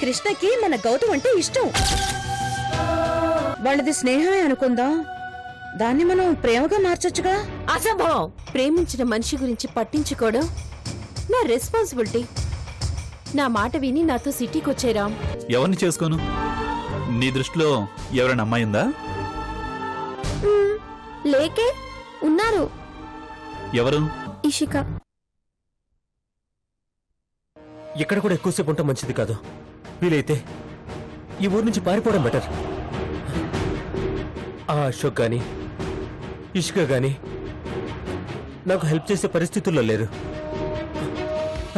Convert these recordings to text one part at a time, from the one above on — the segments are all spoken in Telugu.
కృష్ణకి మన గౌతమ్ అంటే ఇష్టం. వాళ్ళది స్నేహమే అనుకుందాం, దాన్ని మనం ప్రేమగా మార్చొచ్చుగా. అసంభవం. ప్రేమించిన మనిషి గురించి పట్టించుకోవడం నా రెస్పాన్సిబిలిటీ. నా మాట విని నాతో సిటీకి వచ్చే రామ్. ఎవరిని చేసుకోను? నీ దృష్టిలో ఎవరైనా అమ్మాయి ఉందా? లేకే ఉన్నారు. ఎవరు? ఇషిక. ఇక్కడ కూడా ఎక్కువసేపు ఉంటాం మంచిది కాదు. వీలైతే ఈ ఊరు నుంచి పారిపోవడం బెటర్. ఆ అశోక్ గాని ఇష్క గాని నాకు హెల్ప్ చేసే పరిస్థితుల్లో లేరు.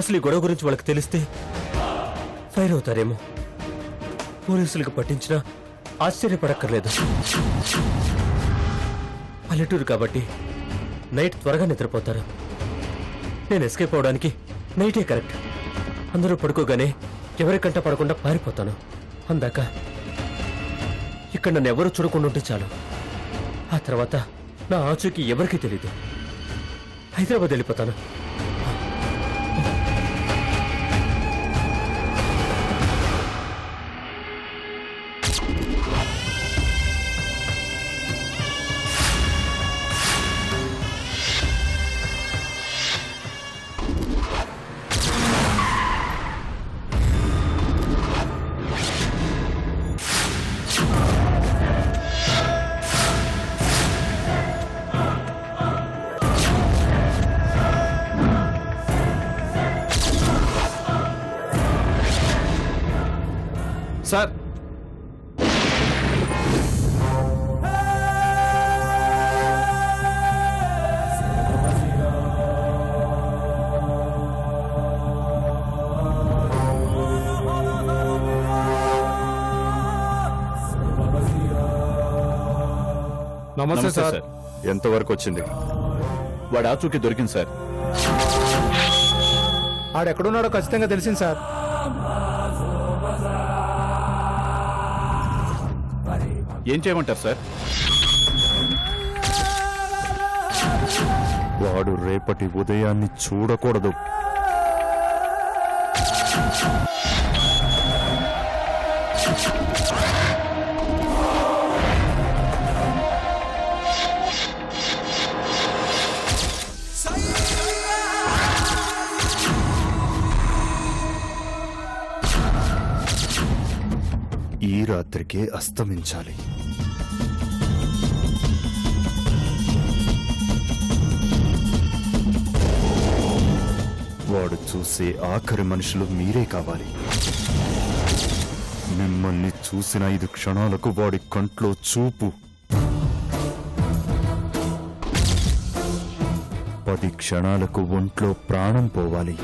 అసలు ఈ గొడవ గురించి వాళ్ళకి తెలిస్తే ఫైర్ అవుతారేమో. పోలీసులకు పట్టించినా ఆశ్చర్యపడక్కర్లేదు. పల్లెటూరు కాబట్టి నైట్ త్వరగా నిద్రపోతారు. నేను ఎస్కేప్ అవడానికి నైటే కరెక్ట్. అందరూ పడుకోగానే ఎవరికంట పడకుండా పారిపోతాను. అందాక ఇక్కడ నన్ను ఎవరు చూడకుండా ఉంటే చాలు. ఆ తర్వాత నా ఆచూకీ ఎవరికీ తెలీదు. హైదరాబాద్ వెళ్ళిపోతాను. సార్, నమస్తే సార్. ఎంతవరకు వచ్చింది? వాడు ఆచూకీ దొరికింది సార్. ఆడెక్కడున్నాడో ఖచ్చితంగా తెలిసింది సార్. ఏం చేయమంటారు సార్? వాడు రేపటి ఉదయాన్ని చూడకూడదు. ఈ రాత్రికే అస్తమించాలి. వాడు చూసే ఆఖరి మనుషులు మీరే కావాలి. మిమ్మల్ని చూసిన 5 క్షణాలకు వాడి కంట్లో చూపు, 10 క్షణాలకు ఒంట్లో ప్రాణం పోవాలి.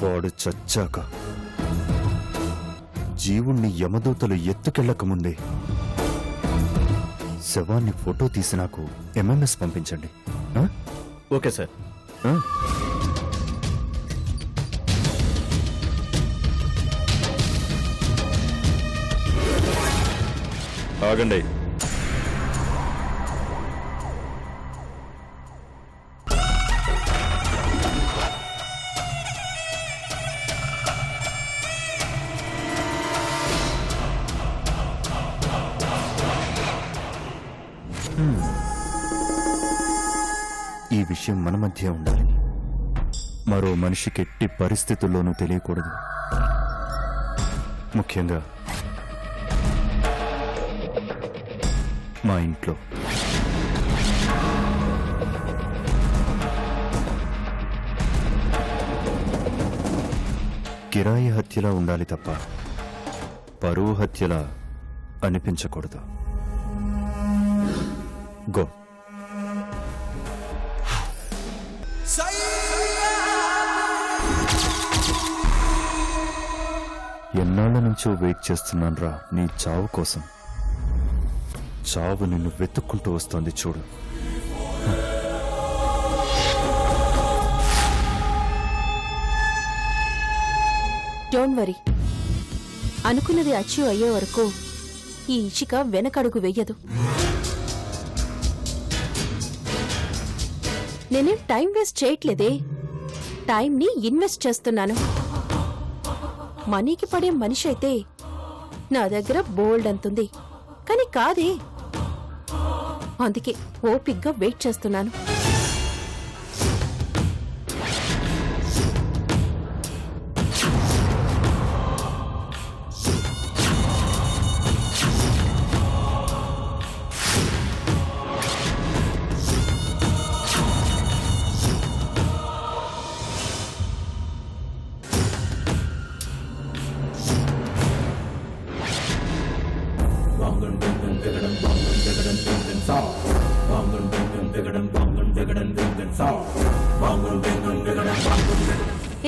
వాడు చచ్చాక జీవుణ్ణి యమదూతలు ఎత్తుకెళ్లకముందే శవాన్ని ఫోటో తీసి నాకు ఎంఎంఎస్ పంపించండి. Okay sir. ఆగండి. ఈ విషయం మన మధ్య ఉండాలి. మరో మనిషికి ఎట్టి పరిస్థితుల్లోనూ తెలియకూడదు. ముఖ్యంగా మా ఇంట్లో. కిరాయి హత్యలా ఉండాలి తప్ప పరువు హత్యలా అనిపించకూడదు. గో. ఎన్నాళ్ళ నుంచో వెయిట్ చేస్తున్నాన్రా నీ చావు కోసం. చావు నిన్ను వెతుక్కుంటూ వస్తోంది చూడు. Don't worry. అనుకున్నది అచీవ్ అయ్యే వరకు ఈ ఇషిక వెనకడుగు వెయ్యదు. నేనేం టైం వేస్ట్ చేయట్లేదే. టైంని ఇన్వెస్ట్ చేస్తున్నాను. మనీకి పడే మనిషి అయితే నా దగ్గర బోల్డ్ అంతుంది, కానీ కాదే. అందుకే ఓపిగ్గా వెయిట్ చేస్తున్నాను.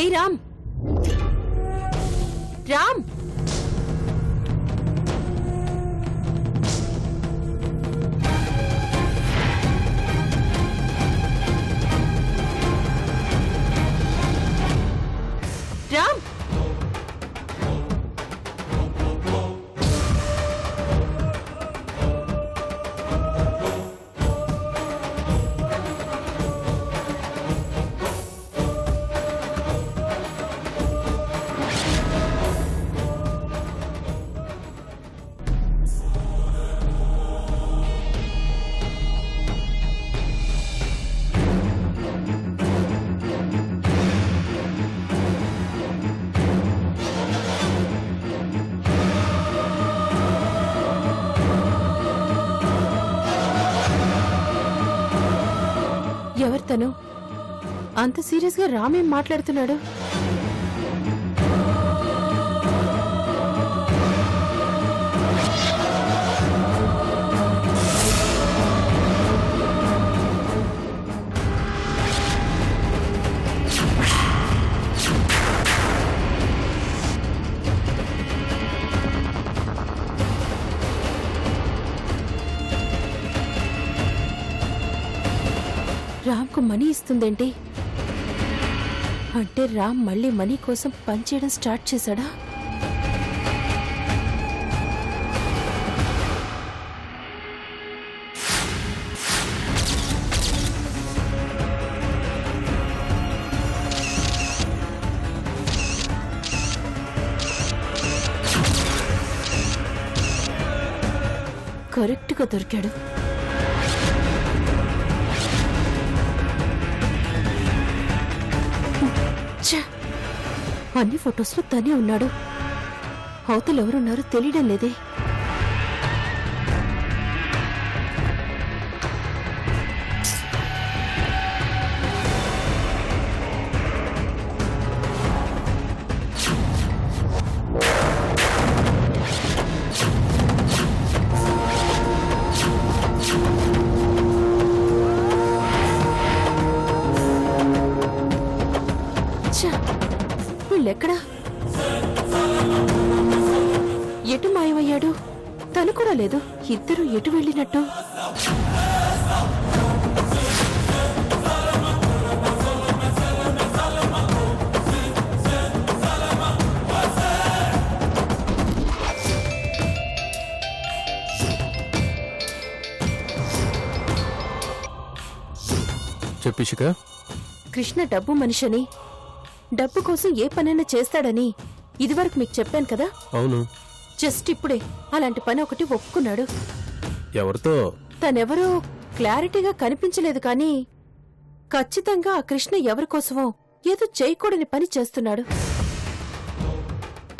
ఏ రామ్, రామ్, రామ్, ఎవరితను అంత సీరియస్ గా రామేం మాట్లాడుతున్నాడు? రామ్కు మనీ ఇస్తుందేంటి? అంటే రామ్ మళ్ళీ మనీ కోసం పనిచేయడం స్టార్ట్ చేశాడా? కరెక్ట్గా దొరికాడు. అన్ని ఫొటోస్లో తనే ఉన్నాడు. అవతల ఎవరున్నారో తెలియడం లేదే. వీళ్ళెక్కడా? ఎటు మాయమయ్యాడు? తను కూడా లేదు. ఇద్దరు ఎటు వెళ్ళినట్టు? చెప్పిషిక, కృష్ణ డబ్బు మనిషిని, డబ్బు కోసం ఏ పనైనా చేస్తాడని ఇదివరకు మీకు చెప్పాను కదా? అవును. జస్ట్ ఇప్పుడే అలాంటి పని ఒకటి ఒప్పుకున్నాడు. ఎవరితో? తనెవరో క్లారిటీగా కనిపించలేదు, కానీ ఖచ్చితంగా ఆ కృష్ణ ఎవరికోసమో ఏదో చేయకూడని పని చేస్తున్నాడు.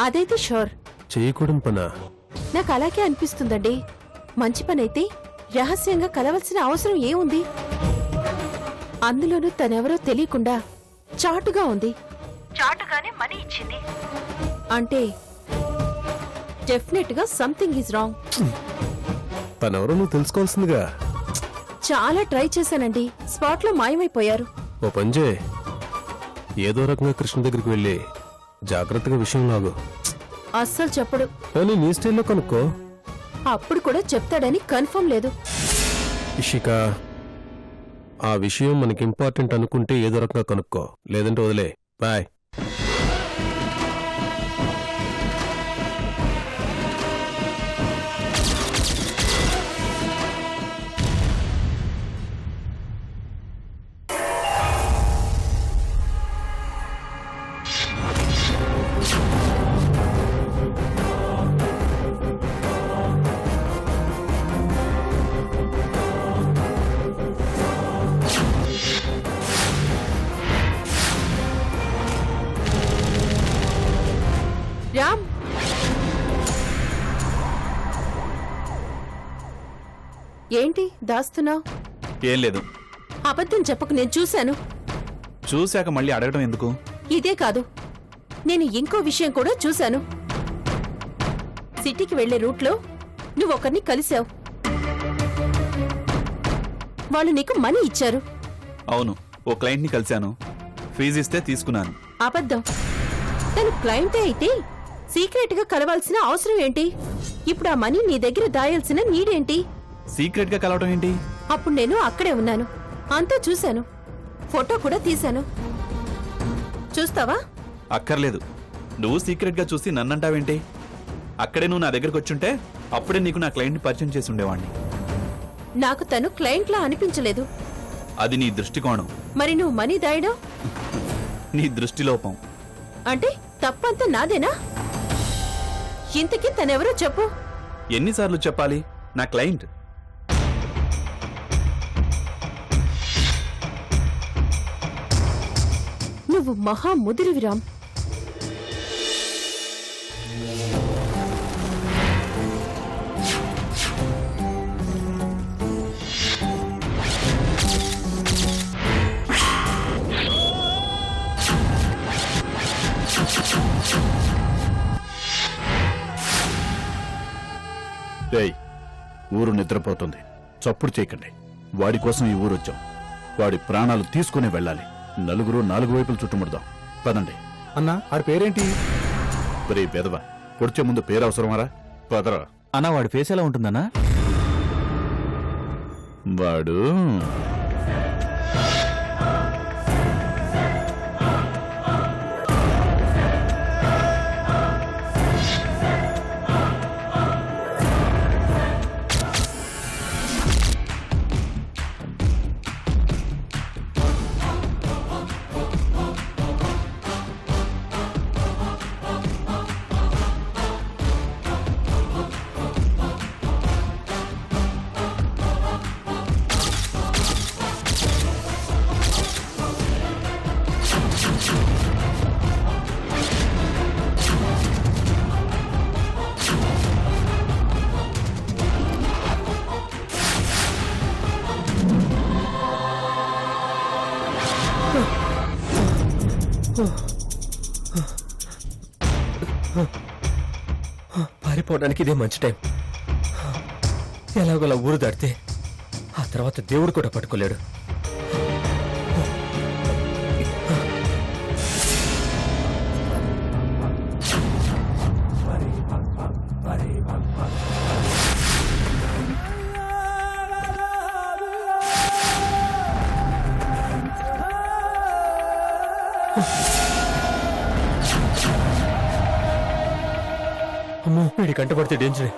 అదైతే షూర్. చేయకూడని పనా? నాకు అలాగే అనిపిస్తుందండి. మంచి పనైతే రహస్యంగా కలవాల్సిన అవసరం ఏముంది? అందులోనూ తనెవరో తెలియకుండా చాటుగా ఉంది. చాటుగానే మనీ ఇచ్చింది అంటే డెఫినెట్ గా సంథింగ్ ఈజ్ రాంగ్. తనెవరో నువ్వు తెలుసుకోవాల్సిందిగా. చాలా ట్రై చేశానండి, స్పాట్ లో మాయమైపోయారు. ఓ పంజే, ఏదో రకంగా కృష్ణ దగ్గరికి వెళ్ళి జాగ్రత్తగా విషయం లాగు. అస్సలు చెప్పడు. కానీ నీ స్టైల్లో కనుక్కో. అప్పుడు కూడా చెప్తాడని కన్ఫర్మ్ లేదు. ఇషిక, ఆ విషయం మనకి ఇంపార్టెంట్ అనుకుంటే ఏదో రకంగా కనుక్కో, లేదంటే వదిలే. బాయ్. ఏంటి దాస్తున్నావు? ఏం లేదు. అబద్ధం చెప్పకు, నేను చూశాను. చూశాక మళ్ళీ అడగడం ఎందుకు? ఇదే కాదు, నేను ఇంకో విషయం కూడా చూశాను. సిటీకి వెళ్లే రూట్లో నువ్వొకరిని కలిశావు. వాళ్ళు నీకు మనీ ఇచ్చారు. అవును, ఓ క్లయింట్ని కలిశాను. ఫీజు ఇస్తే తీసుకున్నాను. అబద్ధం. తను క్లయింటే అయితే సీక్రెట్ గా కలవాల్సిన అవసరం ఏంటి? ఇప్పుడు ఆ మనీ నీ దగ్గర దాయాల్సిన నీడేంటి? సీక్రెట్ గా కలవడం ఏంటి? అప్పుడు నేను అక్కడే ఉన్నాను, అంతా చూశాను, ఫోటో కూడా తీశాను. చూస్తావా? అక్కర్లేదు. నువ్వు సీక్రెట్ గా చూసి నన్నంటావేంటి? అక్కడే నువ్వు నా దగ్గరకు వచ్చుంటే అప్పుడే నీకు నా క్లయింట్ని పరిచయం చేసి ఉండేవాణ్ణి. నాకు తను క్లయింట్లా అనిపించలేదు. అది నీ దృష్టికోణం. మరి నువ్వు మనీ దాయడం? నీ దృష్టిలోపం. అంటే తప్పంతా నాదేనా? ఇంతకీ తనెవరో చెప్పు. ఎన్నిసార్లు చెప్పాలి? నా క్లయింట్. నువ్వు మహా ముదిరివిరామ్. ఏయ్, ఊరు నిద్రపోతుంది, చప్పుడు చేయకండి. వాడి కోసం ఈ ఊరు వచ్చాం. వాడి ప్రాణాలు తీసుకునే వెళ్ళాలి. నలుగురు 4 వైపులు చుట్టుముడదాం. పదండి. అన్నా ఆడి పేరేంటి? ఒరే బెదవ, పొడిచే ముందు పేరు అవసరమారా? పదరా. అన్నా, వాడి ఫేస్ ఎలా ఉంటుందన్నా? వాడు పారిపోవడానికి ఇదే మంచి టైం. ఎలాగోలా ఊరు దాటితే ఆ తర్వాత దేవుడు కూడా పట్టుకోలేడు. అమ్మో, వీడి కంట పడితే డేంజరే.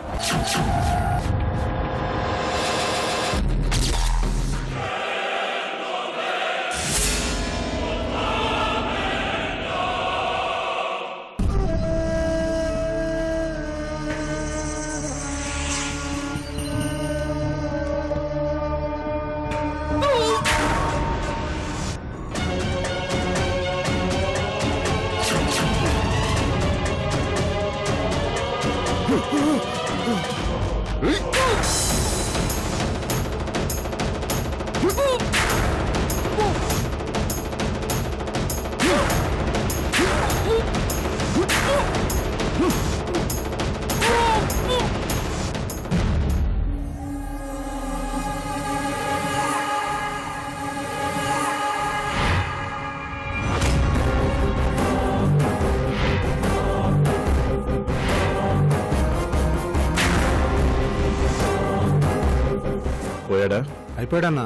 పోయాడా? అయిపోయాడన్నా.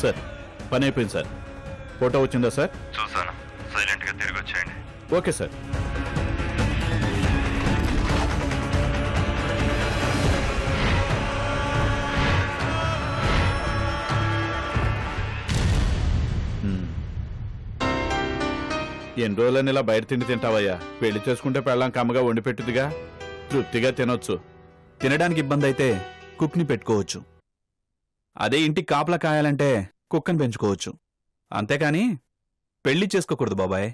సార్, పని అయిపోయింది సార్. ఫోటో వచ్చిందా సార్? చూసాను. సైలెంట్ గా తిరిగి వచ్చేయండి. Okay sir. ఎన్ని రోజులని ఇలా బయట తిండి తింటావయ్యా? పెళ్లి చేసుకుంటే పెళ్ళాం కమ్మగా వండి పెట్టుదిగా, తృప్తిగా తినొచ్చు. తినడానికి ఇబ్బంది అయితే కుక్ని పెట్టుకోవచ్చు. అదే ఇంటికి కాపలా కాయాలంటే కుక్కని పెంచుకోవచ్చు. అంతేకాని పెళ్లి చేసుకోకూడదు బాబాయ్.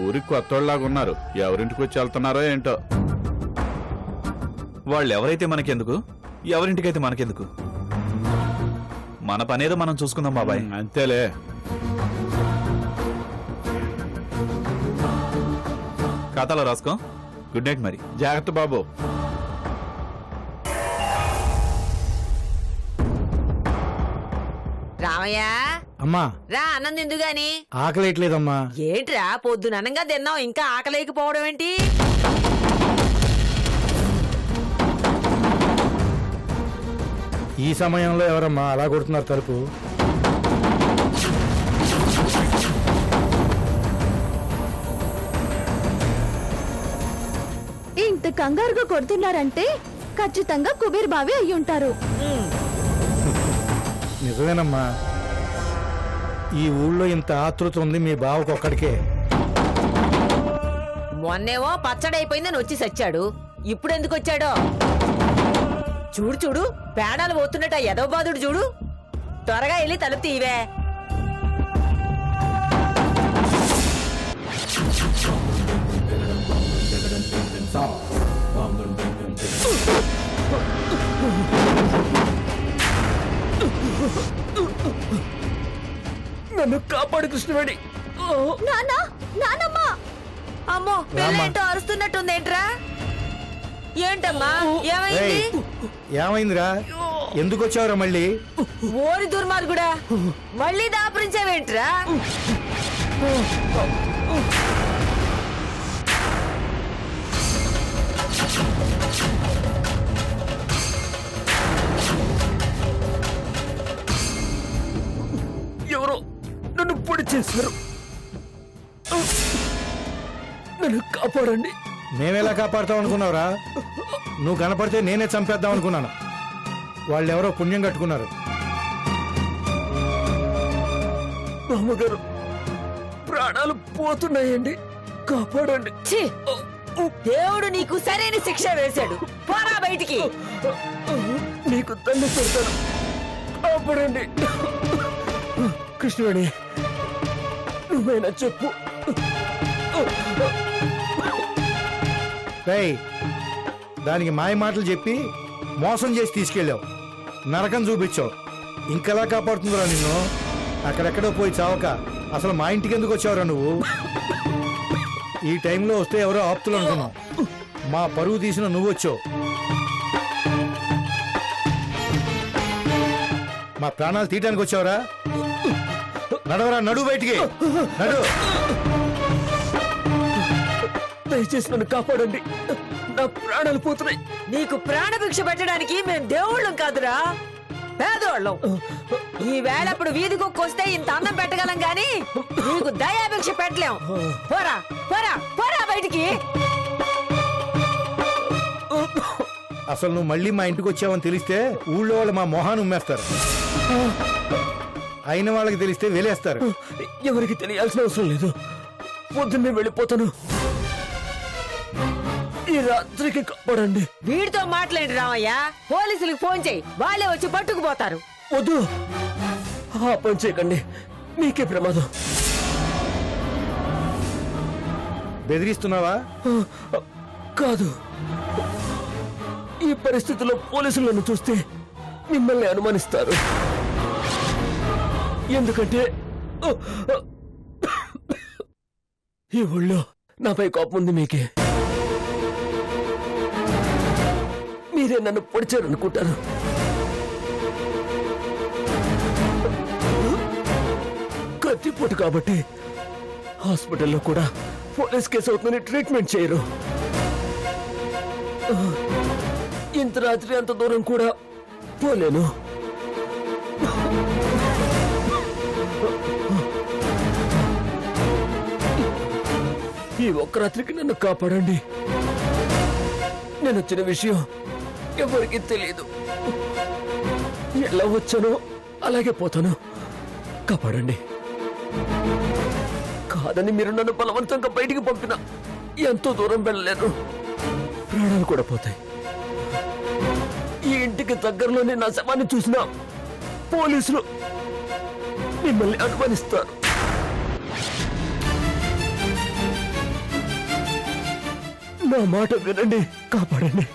ఊరికి కొత్తోళ్ళలాగా ఉన్నారు. ఎవరింటికి వచ్చి వెళ్తున్నారో ఏంటో. వాళ్ళు ఎవరైతే మనకెందుకు, ఎవరింటికైతే మనకెందుకు? మన పనేదో మనం చూసుకుందాం బాబాయ్. అంతేలే. ఖాతాలో రాసుకో. గుడ్ నైట్ మరి. జాగ్రత్త బాబు. రామయ్య, అమ్మా రా అన్నం తిందు గాని. ఆకలేయట్లేదమ్మా. ఏంట్రా పొద్దున అన్నంగా తిన్నావు, ఇంకా ఆకలేకపోవడం ఏంటి? ఈ సమయంలో ఎవరమ్మా అలా కొడుతున్నారు తలుపు? ఇంత కంగారుగా కొడుతున్నారంటే ఖచ్చితంగా కుబేర్ బావి అయి ఉంటారు. నిజమేనమ్మా, ఈ ఊళ్ళో ఇంత ఆతృత ఉంది మీ బావకొక్కడికే. మొన్నేమో పచ్చడైపోయిందని వచ్చి సచ్చాడు, ఇప్పుడు ఎందుకు వచ్చాడో చూడు. చూడు పేడాలు పోతున్నట్టు ఎదవ బాదుడు చూడు. త్వరగా వెళ్ళి తలుపు తీవే. నన్ను కాపాడు కృష్ణవేణి. అమ్మో, పిల్లేంటో అరుస్తున్నట్టుందేంట్రా? ఏంటమ్మా, ఏమైంది? ఏమైందిరా? ఎందుకు వచ్చావురా మళ్ళీ? ఓరి దుర్మార్గుడా, మళ్ళీ దాపురించావేంట్రా? ఎవరో నన్ను పొడి చేశారు. నన్ను కాపాడండి. మేమెలా కాపాడుతాం అనుకున్నావురా? నువ్వు కనపడితే నేనే చంపేద్దాం అనుకున్నాను. వాళ్ళెవరో పుణ్యం కట్టుకున్నారు. బామ్మగారు, ప్రాణాలు పోతున్నాయండి, కాపాడండి. ఛీ, దేవుడు నీకు సరైన శిక్ష వేశాడు. పోరా బయటికి. నీకు దండ పెడతాను, కాపాడండి. కృష్ణవేణి, నువ్వైనా చెప్పు. దానికి మాయ మాటలు చెప్పి మోసం చేసి తీసుకెళ్ళావు, నరకం చూపించావు. ఇంకెలా కాపాడుతుందిరా నిన్ను? అక్కడెక్కడో పోయి చావక అసలు మా ఇంటికి ఎందుకు వచ్చావురా నువ్వు? ఈ టైంలో వస్తే ఎవరో ఆప్తులు అనుకున్నావు. మా పరువు తీసిన నువ్వు వచ్చావు. మా ప్రాణాలు తీయటానికి వచ్చావురా? నడవరా, నడు బయటికి నడు. దయచేసి నన్ను కాపాడండి, నా ప్రాణాలు పోతున్నాయి. నీకు ప్రాణభిక్ష పెట్టడానికి మేము దేవుళ్ళం కాదురా, పేదోళ్ళం. ఈ వేళప్పుడు వీధి కుక్క వస్తే ఇంత అన్నం పెట్టగలం గాని నీకు దయాభిక్ష పెట్టలేం. పోరా పోరా పోరా బయటికి. అసలు నువ్వు మళ్ళీ మా ఇంటికి వచ్చావని తెలిస్తే ఊళ్ళో వాళ్ళు మా మొహాన్ని ఉమ్మేస్తారు. అయిన వాళ్ళకి తెలిస్తే వెలేస్తారు. ఎవరికి తెలియాల్సిన అవసరం లేదు, పొద్దున్నే వెళ్ళిపోతాను. ఈ రాత్రికి కాపాడండి. వీడితో మాట్లాడి రామయ్య, పోలీసులకు ఫోన్ చేయి, వాళ్ళే వచ్చి పట్టుకుపోతారు. వద్దు, ఆ పని చేయకండి, మీకే ప్రమాదం. బెదిరిస్తున్నావా? కాదు, ఈ పరిస్థితుల్లో పోలీసులను చూస్తే మిమ్మల్ని అనుమానిస్తారు. ఎందుకంటే ఈ ఊళ్ళో నాపై కోపం ఉంది మీకే. మీరే నన్ను పొడిచారనుకుంటారు. కత్తిపోటు కాబట్టి హాస్పిటల్లో కూడా పోలీస్ కేసు అవుతుందని ట్రీట్మెంట్ చేయరు. ఇంత రాత్రి అంత దూరం కూడా పోలేను. ఈ ఒక్క రాత్రికి నన్ను కాపాడండి. నేను వచ్చిన విషయం ఎవరికీ తెలియదు. ఎలా వచ్చానో అలాగే పోతాను. కాపాడండి. కాదని మీరు నన్ను బలవంతంగా బయటికి పంపిన ఎంతో దూరం వెళ్ళలేను. ప్రాణాలు కూడా పోతాయి. ఈ ఇంటికి దగ్గరలోనే నా శవాన్ని చూసిన పోలీసులు మిమ్మల్ని అనుమానిస్తారు. నా మాట వినండి, కాపాడండి.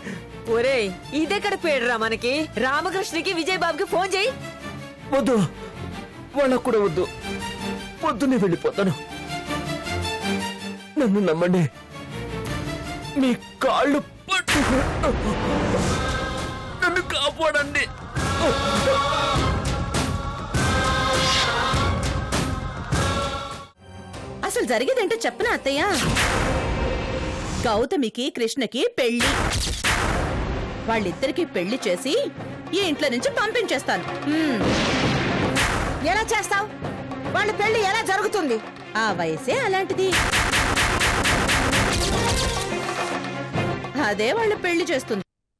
ఒరేయ్, ఇదెక్కడ పేడురా మనకి? రామకృష్ణకి విజయబాబుకి ఫోన్ చేయి. వద్దు, వాళ్ళకు కూడా వద్దు. పొద్దున్నే వెళ్ళిపోతాను. నన్ను నమ్మండి. మీ కాళ్ళు పట్టు నన్ను కాపాడండి. అసలు జరిగేదేంటో చెప్పనా అత్తయ్య? గౌతమికి కృష్ణకి పెళ్లి. వాళ్ళిద్దరికి పెళ్లి చేసి ఈ ఇంట్లో నుంచి పంపించేస్తాను. ఎలా చేస్తావు? వాళ్ళ పెళ్లి ఎలా జరుగుతుంది? ఆ వయసే అలాంటిది. అదే వాళ్ళ పెళ్లి చేస్తుంది.